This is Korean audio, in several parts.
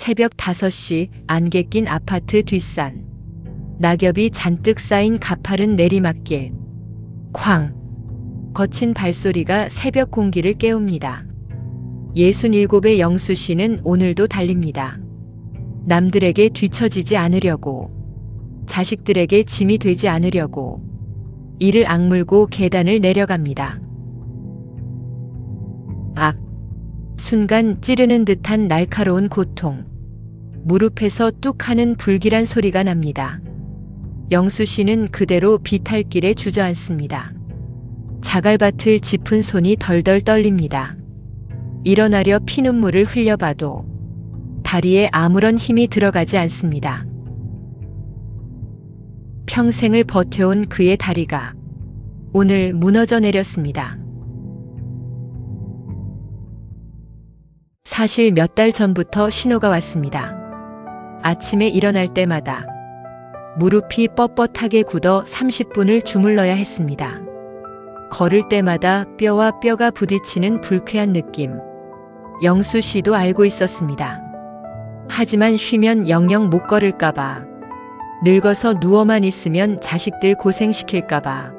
새벽 5시 안개 낀 아파트 뒷산. 낙엽이 잔뜩 쌓인 가파른 내리막길. 쾅! 거친 발소리가 새벽 공기를 깨웁니다. 67의 영수 씨는 오늘도 달립니다. 남들에게 뒤처지지 않으려고, 자식들에게 짐이 되지 않으려고 이를 악물고 계단을 내려갑니다. 악! 순간 찌르는 듯한 날카로운 고통. 무릎에서 뚝 하는 불길한 소리가 납니다. 영수 씨는 그대로 비탈길에 주저앉습니다. 자갈밭을 짚은 손이 덜덜 떨립니다. 일어나려 피눈물을 흘려봐도 다리에 아무런 힘이 들어가지 않습니다. 평생을 버텨온 그의 다리가 오늘 무너져 내렸습니다. 사실 몇 달 전부터 신호가 왔습니다. 아침에 일어날 때마다 무릎이 뻣뻣하게 굳어 30분을 주물러야 했습니다. 걸을 때마다 뼈와 뼈가 부딪히는 불쾌한 느낌. 영수 씨도 알고 있었습니다. 하지만 쉬면 영영 못 걸을까봐, 늙어서 누워만 있으면 자식들 고생시킬까봐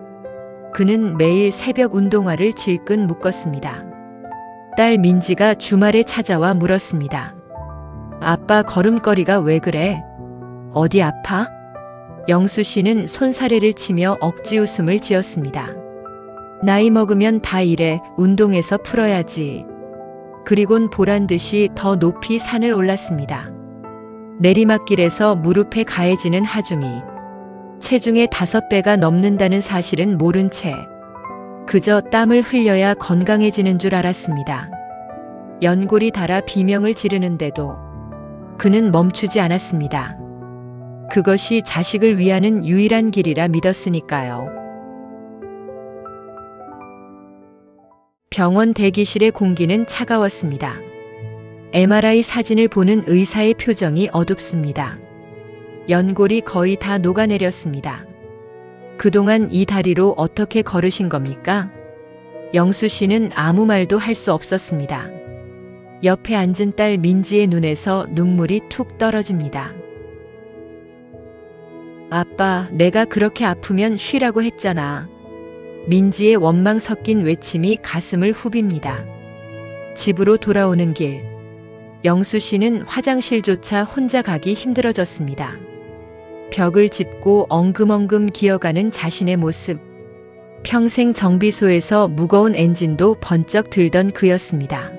그는 매일 새벽 운동화를 질끈 묶었습니다. 딸 민지가 주말에 찾아와 물었습니다. 아빠 걸음걸이가 왜 그래? 어디 아파? 영수 씨는 손사래를 치며 억지 웃음을 지었습니다. 나이 먹으면 다 이래, 운동해서 풀어야지. 그리곤 보란듯이 더 높이 산을 올랐습니다. 내리막길에서 무릎에 가해지는 하중이 체중의 5배가 넘는다는 사실은 모른 채 그저 땀을 흘려야 건강해지는 줄 알았습니다. 연골이 닳아 비명을 지르는데도 그는 멈추지 않았습니다. 그것이 자식을 위하는 유일한 길이라 믿었으니까요. 병원 대기실의 공기는 차가웠습니다. MRI 사진을 보는 의사의 표정이 어둡습니다. 연골이 거의 다 녹아내렸습니다. 그동안 이 다리로 어떻게 걸으신 겁니까? 영수 씨는 아무 말도 할 수 없었습니다. 옆에 앉은 딸 민지의 눈에서 눈물이 툭 떨어집니다. 아빠, 내가 그렇게 아프면 쉬라고 했잖아. 민지의 원망 섞인 외침이 가슴을 후빕니다. 집으로 돌아오는 길, 영수 씨는 화장실조차 혼자 가기 힘들어졌습니다. 벽을 짚고 엉금엉금 기어가는 자신의 모습. 평생 정비소에서 무거운 엔진도 번쩍 들던 그였습니다.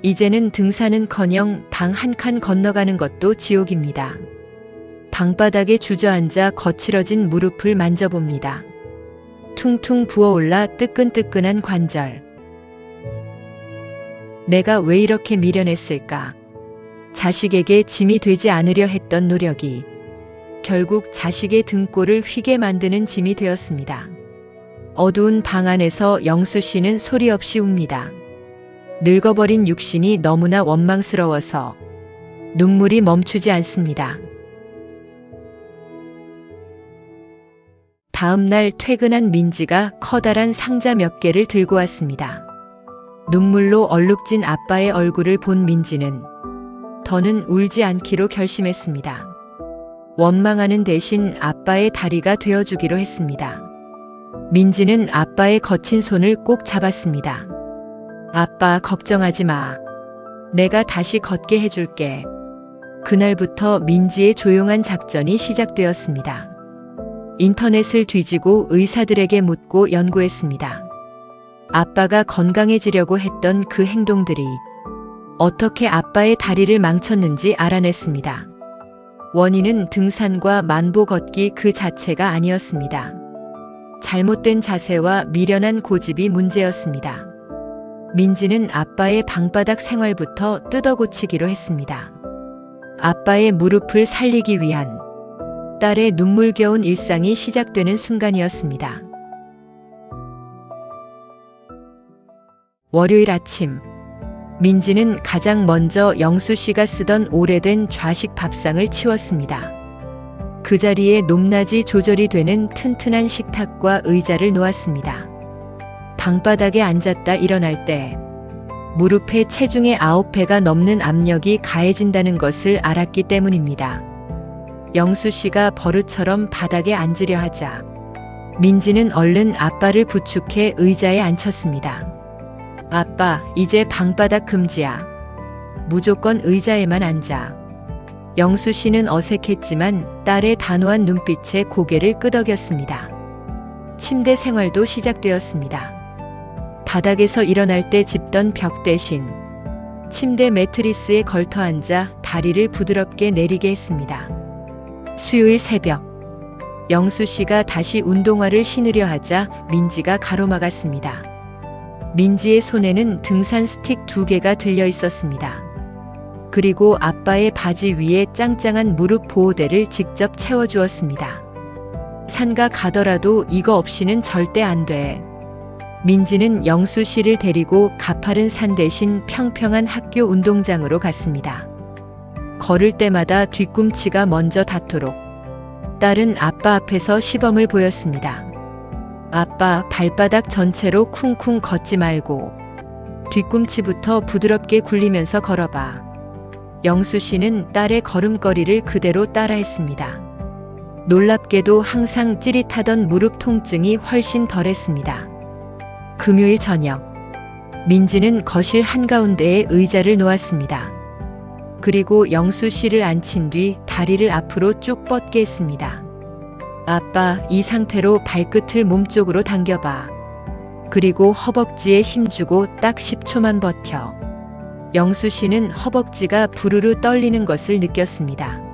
이제는 등산은커녕 방 한 칸 건너가는 것도 지옥입니다. 방바닥에 주저앉아 거칠어진 무릎을 만져봅니다. 퉁퉁 부어올라 뜨끈뜨끈한 관절. 내가 왜 이렇게 미련했을까? 자식에게 짐이 되지 않으려 했던 노력이 결국 자식의 등골을 휘게 만드는 짐이 되었습니다. 어두운 방 안에서 영수 씨는 소리 없이 웁니다. 늙어버린 육신이 너무나 원망스러워서 눈물이 멈추지 않습니다. 다음 날 퇴근한 민지가 커다란 상자 몇 개를 들고 왔습니다. 눈물로 얼룩진 아빠의 얼굴을 본 민지는 더는 울지 않기로 결심했습니다. 원망하는 대신 아빠의 다리가 되어주기로 했습니다. 민지는 아빠의 거친 손을 꼭 잡았습니다. 아빠, 걱정하지 마. 내가 다시 걷게 해줄게. 그날부터 민지의 조용한 작전이 시작되었습니다. 인터넷을 뒤지고 의사들에게 묻고 연구했습니다. 아빠가 건강해지려고 했던 그 행동들이 어떻게 아빠의 다리를 망쳤는지 알아냈습니다. 원인은 등산과 만보 걷기 그 자체가 아니었습니다. 잘못된 자세와 미련한 고집이 문제였습니다. 민지는 아빠의 방바닥 생활부터 뜯어고치기로 했습니다. 아빠의 무릎을 살리기 위한 딸의 눈물겨운 일상이 시작되는 순간이었습니다. 월요일 아침, 민지는 가장 먼저 영수 씨가 쓰던 오래된 좌식 밥상을 치웠습니다. 그 자리에 높낮이 조절이 되는 튼튼한 식탁과 의자를 놓았습니다. 방바닥에 앉았다 일어날 때 무릎에 체중의 9배가 넘는 압력이 가해진다는 것을 알았기 때문입니다. 영수 씨가 버릇처럼 바닥에 앉으려 하자 민지는 얼른 아빠를 부축해 의자에 앉혔습니다. 아빠, 이제 방바닥 금지야. 무조건 의자에만 앉아. 영수 씨는 어색했지만 딸의 단호한 눈빛에 고개를 끄덕였습니다. 침대 생활도 시작되었습니다. 바닥에서 일어날 때 짚던 벽 대신 침대 매트리스에 걸터 앉아 다리를 부드럽게 내리게 했습니다. 수요일 새벽, 영수 씨가 다시 운동화를 신으려 하자 민지가 가로막았습니다. 민지의 손에는 등산 스틱 2개가 들려 있었습니다. 그리고 아빠의 바지 위에 짱짱한 무릎 보호대를 직접 채워주었습니다. 산가 가더라도 이거 없이는 절대 안 돼. 민지는 영수 씨를 데리고 가파른 산 대신 평평한 학교 운동장으로 갔습니다. 걸을 때마다 뒤꿈치가 먼저 닿도록 딸은 아빠 앞에서 시범을 보였습니다. 아빠, 발바닥 전체로 쿵쿵 걷지 말고 뒤꿈치부터 부드럽게 굴리면서 걸어봐. 영수 씨는 딸의 걸음걸이를 그대로 따라했습니다. 놀랍게도 항상 찌릿하던 무릎 통증이 훨씬 덜했습니다. 금요일 저녁, 민지는 거실 한가운데에 의자를 놓았습니다. 그리고 영수 씨를 앉힌 뒤 다리를 앞으로 쭉 뻗게 했습니다. 아빠, 이 상태로 발끝을 몸쪽으로 당겨봐. 그리고 허벅지에 힘주고 딱 10초만 버텨. 영수 씨는 허벅지가 부르르 떨리는 것을 느꼈습니다.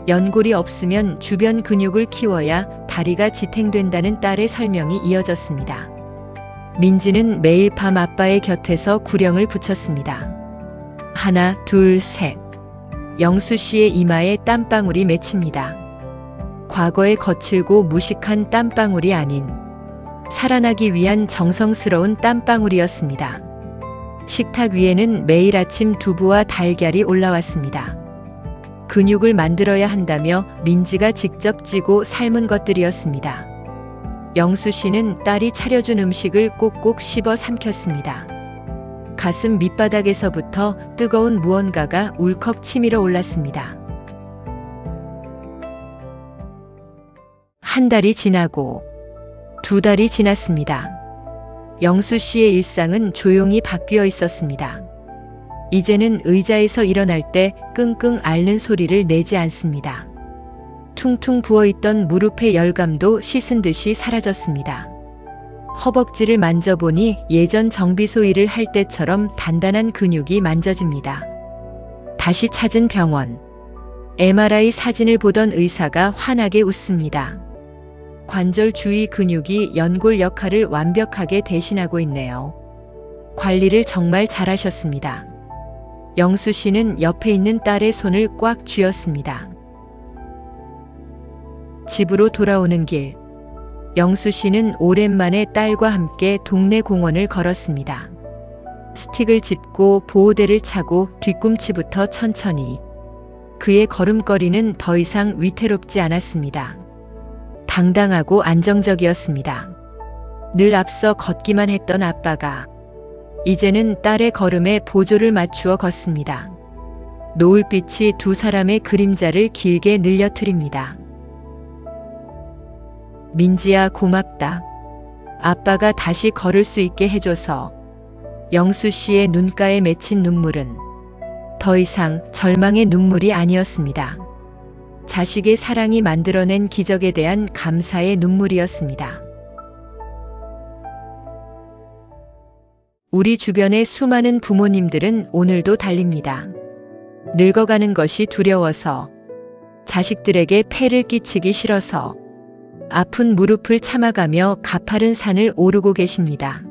연골이 없으면 주변 근육을 키워야 다리가 지탱된다는 딸의 설명이 이어졌습니다. 민지는 매일 밤 아빠의 곁에서 구령을 붙였습니다. 하나, 둘, 셋. 영수 씨의 이마에 땀방울이 맺힙니다. 과거의 거칠고 무식한 땀방울이 아닌 살아나기 위한 정성스러운 땀방울이었습니다. 식탁 위에는 매일 아침 두부와 달걀이 올라왔습니다. 근육을 만들어야 한다며 민지가 직접 찌고 삶은 것들이었습니다. 영수 씨는 딸이 차려준 음식을 꼭꼭 씹어 삼켰습니다. 가슴 밑바닥에서부터 뜨거운 무언가가 울컥 치밀어 올랐습니다. 한 달이 지나고 2달이 지났습니다. 영수 씨의 일상은 조용히 바뀌어 있었습니다. 이제는 의자에서 일어날 때 끙끙 앓는 소리를 내지 않습니다. 퉁퉁 부어있던 무릎의 열감도 씻은 듯이 사라졌습니다. 허벅지를 만져보니 예전 정비소 일을 할 때처럼 단단한 근육이 만져집니다. 다시 찾은 병원. MRI 사진을 보던 의사가 환하게 웃습니다. 관절 주위 근육이 연골 역할을 완벽하게 대신하고 있네요. 관리를 정말 잘하셨습니다. 영수 씨는 옆에 있는 딸의 손을 꽉 쥐었습니다. 집으로 돌아오는 길, 영수 씨는 오랜만에 딸과 함께 동네 공원을 걸었습니다. 스틱을 짚고 보호대를 차고 뒤꿈치부터 천천히. 그의 걸음걸이는 더 이상 위태롭지 않았습니다. 당당하고 안정적이었습니다. 늘 앞서 걷기만 했던 아빠가 이제는 딸의 걸음에 보조를 맞추어 걷습니다. 노을빛이 두 사람의 그림자를 길게 늘려트립니다. 민지야, 고맙다. 아빠가 다시 걸을 수 있게 해줘서. 영수 씨의 눈가에 맺힌 눈물은 더 이상 절망의 눈물이 아니었습니다. 자식의 사랑이 만들어낸 기적에 대한 감사의 눈물이었습니다. 우리 주변의 수많은 부모님들은 오늘도 달립니다. 늙어가는 것이 두려워서, 자식들에게 폐를 끼치기 싫어서, 아픈 무릎을 참아가며 가파른 산을 오르고 계십니다.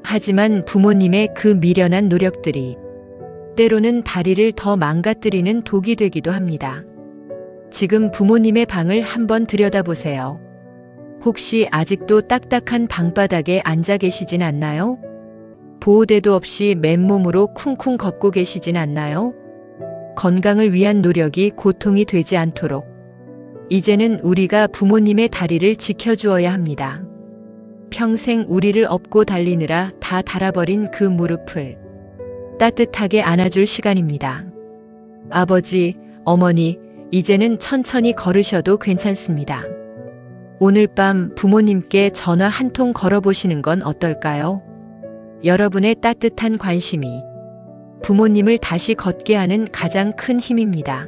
하지만 부모님의 그 미련한 노력들이 때로는 다리를 더 망가뜨리는 독이 되기도 합니다. 지금 부모님의 방을 한번 들여다보세요. 혹시 아직도 딱딱한 방바닥에 앉아 계시진 않나요? 보호대도 없이 맨몸으로 쿵쿵 걷고 계시진 않나요? 건강을 위한 노력이 고통이 되지 않도록 이제는 우리가 부모님의 다리를 지켜주어야 합니다. 평생 우리를 업고 달리느라 다 닳아버린 그 무릎을 따뜻하게 안아줄 시간입니다. 아버지, 어머니, 이제는 천천히 걸으셔도 괜찮습니다. 오늘 밤 부모님께 전화 한 통 걸어보시는 건 어떨까요? 여러분의 따뜻한 관심이 부모님을 다시 걷게 하는 가장 큰 힘입니다.